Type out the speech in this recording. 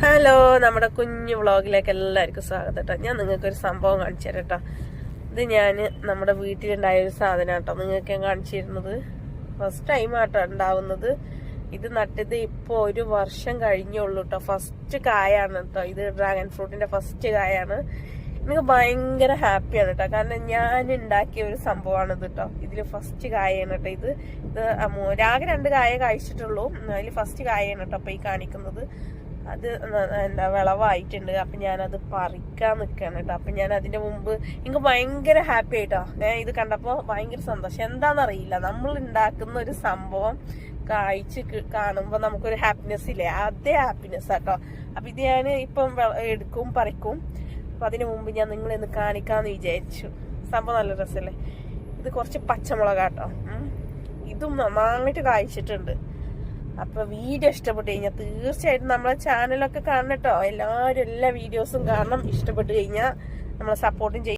Hello, നമ്മുടെ കുഞ്ഞു വ്ളോഗിലേക്ക് എല്ലാവർക്കും സ്വാഗതം കേട്ടോ. ഞാൻ നിങ്ങൾക്കൊരു സംഭവം കാണിച്ചു തരാം കേട്ടോ. ഇത് ഞാൻ നമ്മുടെ വീട്ടിലുണ്ടായ ഒരു സാധനം കേട്ടോ നിങ്ങൾക്ക് ഞാൻ കാണിച്ചിരുന്നത്. ഫസ്റ്റ് ടൈം ആട്ടോ ഉണ്ടാവുന്നത്. ഇത് നട്ടത് ഇപ്പോൾ 1 വർഷം കഴിഞ്ഞുള്ളൂ കേട്ടോ. ഫസ്റ്റ് കായാണ് കേട്ടോ. ഇത് ഡ്രാഗൺ ഫ്രൂട്ടിന്റെ ഫസ്റ്റ് കായാണ്. എനിക്ക് ഭയങ്കര ഹാപ്പിയാണ് കേട്ടോ. കാരണം ഞാൻ ഉണ്ടാക്കിയ ഒരു സംഭവമാണ് ഇത് കേട്ടോ. ഇതിൽ ഫസ്റ്റ് കായാണ് കേട്ടോ. ഇത് ആകെ 2 കായ കഴിച്ചിട്ടുള്ളൂ. അതിൽ ഫസ്റ്റ് കായാണ് കേട്ടോ അപ്പൊ ഈ കാണിക്കുന്നത്. അത് എന്താ വിളവായിട്ടുണ്ട്. അപ്പൊ ഞാനത് പറിക്കാൻ നിൽക്കുകയാണ് കേട്ടോ. അപ്പൊ ഞാൻ അതിന്റെ മുമ്പ് എനിക്ക് ഭയങ്കര ഹാപ്പി ആയിട്ടോ. ഇത് കണ്ടപ്പോ ഭയങ്കര സന്തോഷം. എന്താണെന്നറിയില്ല, നമ്മൾ ഉണ്ടാക്കുന്ന ഒരു സംഭവം കായ്ച്ച് കാണുമ്പോ നമുക്കൊരു ഹാപ്പിനെസ് ഇല്ലേ, അതേ ഹാപ്പിനെസ് ആട്ടോ. അപ്പൊ ഇത് ഞാൻ ഇപ്പം എടുക്കും, പറിക്കും. അപ്പൊ അതിനു മുമ്പ് ഞാൻ നിങ്ങളെന്ന് കാണിക്കാന്ന് വിചാരിച്ചു. സംഭവം നല്ല രസമല്ലേ. ഇത് കുറച്ച് പച്ചമുളകാട്ടോ. ഇതും നന്നായിട്ട് കായ്ച്ചിട്ടുണ്ട്. അപ്പൊ വീഡിയോ ഇഷ്ടപ്പെട്ടു കഴിഞ്ഞാൽ തീർച്ചയായിട്ടും നമ്മളെ ചാനലൊക്കെ കാണണം കേട്ടോ. എല്ലാവരും എല്ലാ വീഡിയോസും കാണണം. ഇഷ്ടപ്പെട്ടു കഴിഞ്ഞാൽ നമ്മളെ സപ്പോർട്ടും ചെയ്യും.